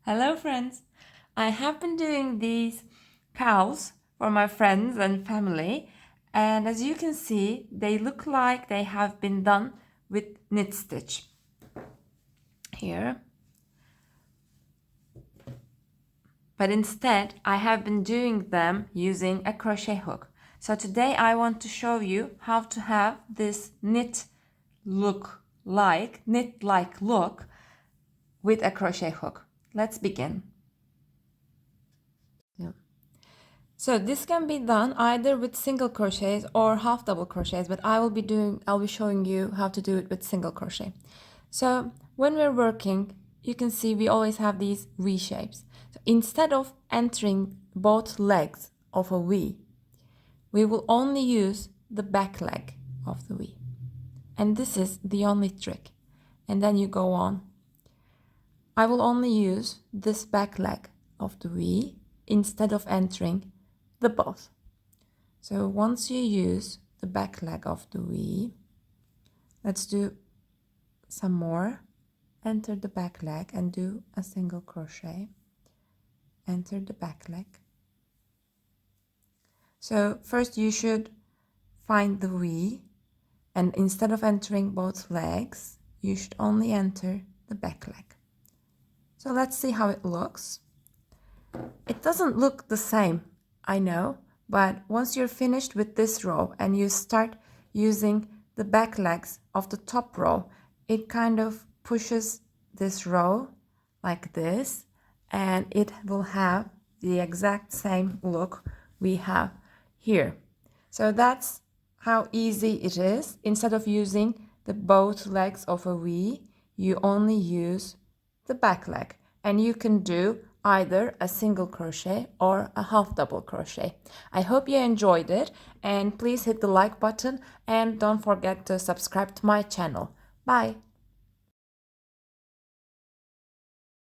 Hello friends! I have been doing these cows for my friends and family, and as you can see they look like they have been done with knit stitch here, but instead I have been doing them using a crochet hook. So today I want to show you how to have this knit like look with a crochet hook. Let's begin. So this can be done either with single crochets or half double crochets, but I'll be showing you how to do it with single crochet. So when we're working, you can see we always have these V shapes. So instead of entering both legs of a V, we will only use the back leg of the V. And this is the only trick. And then you go on. I will only use this back leg of the V instead of entering the both. So once you use the back leg of the V, let's do some more. Enter the back leg and do a single crochet. Enter the back leg. So first you should find the V, and instead of entering both legs, you should only enter the back leg. So let's see how it looks. It doesn't look the same, I know, but once you're finished with this row and you start using the back legs of the top row, it kind of pushes this row like this, and it will have the exact same look we have here. So that's how easy it is. Instead of using the both legs of a V, you only use the back leg, and you can do either a single crochet or a half double crochet. I hope you enjoyed it, and please hit the like button and don't forget to subscribe to my channel. Bye!